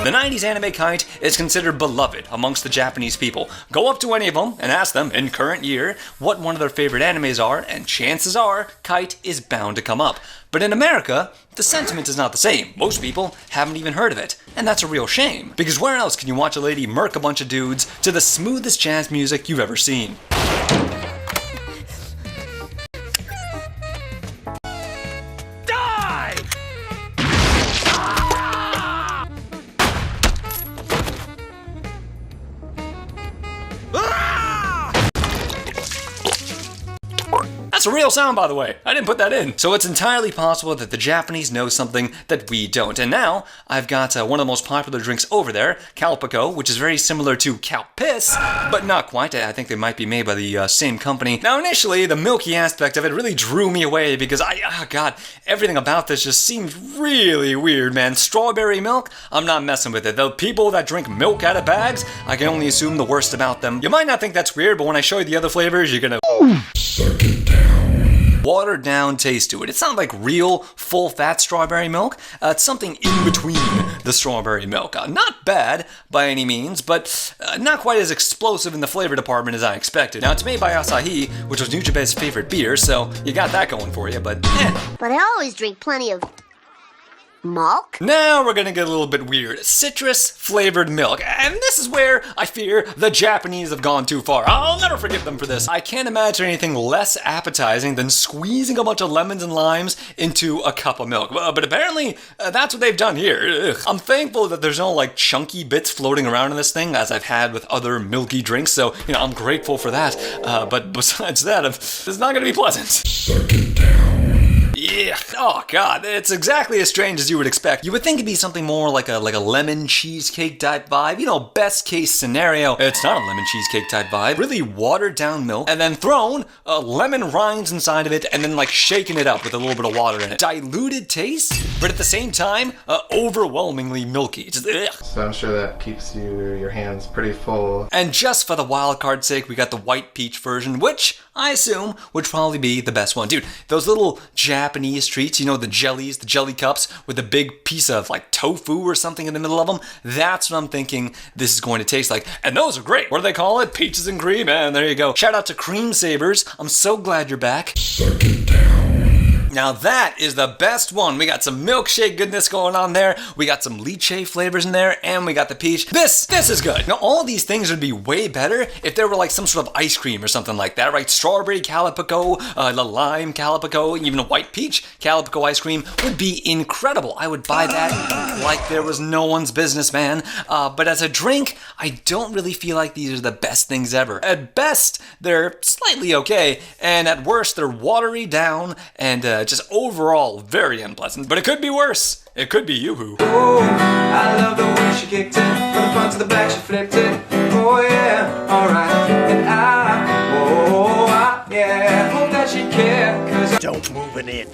The 90s anime kite is considered beloved amongst the Japanese people. Go up to any of them and ask them, in current year, what one of their favorite animes are, and chances are, kite is bound to come up. But in America, the sentiment is not the same. Most people haven't even heard of it, and that's a real shame. Because where else can you watch a lady murk a bunch of dudes to the smoothest jazz music you've ever seen? That's a real sound, by the way. I didn't put that in. So it's entirely possible that the Japanese know something that we don't. And now, I've got one of the most popular drinks over there, Calpico, which is very similar to Calpis, but not quite. I think they might be made by the same company. Now, initially, the milky aspect of it really drew me away because God, everything about this just seems really weird, man. Strawberry milk? I'm not messing with it. The people that drink milk out of bags, I can only assume the worst about them. You might not think that's weird, but when I show you the other flavors, you're gonna... Suck it down. Watered down taste to it. It's not like real full-fat strawberry milk. It's something in between the strawberry milk. Not bad by any means, but not quite as explosive in the flavor department as I expected. Now, it's made by Asahi, which was Nujabe's favorite beer, so you got that going for you, but But I always drink plenty of... milk? Now we're gonna get a little bit weird. Citrus-flavored milk. And this is where I fear the Japanese have gone too far. I'll never forgive them for this. I can't imagine anything less appetizing than squeezing a bunch of lemons and limes into a cup of milk. But apparently, that's what they've done here. Ugh. I'm thankful that there's no, like, chunky bits floating around in this thing, as I've had with other milky drinks, so, you know, I'm grateful for that. But besides that, it's not gonna be pleasant. Suck it down. Yeah. Oh God, it's exactly as strange as you would expect. You would think it'd be something more like a lemon cheesecake type vibe. You know, best case scenario. It's not a lemon cheesecake type vibe. Really watered down milk and then thrown lemon rinds inside of it and then like shaking it up with a little bit of water in it. Diluted taste, but at the same time, overwhelmingly milky. Just, ugh. So I'm sure that keeps your hands pretty full. And just for the wild card's sake, we got the white peach version, which I assume would probably be the best one. Dude, those little Japanese treats, you know, the jellies, the jelly cups with a big piece of like tofu or something in the middle of them, that's what I'm thinking this is going to taste like. And those are great. What do they call it? Peaches and cream. And there you go. Shout out to Cream Savers. I'm so glad you're back. Suck it down. Now that is the best one. We got some milkshake goodness going on there. We got some lychee flavors in there, and we got the peach. This is good. Now all these things would be way better if there were like some sort of ice cream or something like that, right? Strawberry Calpico, the lime Calpico, even a white peach Calpico ice cream would be incredible. I would buy that like there was no one's business, man. But as a drink, I don't really feel like these are the best things ever. At best, they're slightly okay, and at worst, they're watery down and just overall very unpleasant. But it could be worse. It could be Yoo-hoo. Oh, I love the way she kicked it. From the front to the back, she flipped it. Oh yeah, alright. And yeah, hope that she cared. 'Cause don't move an inch.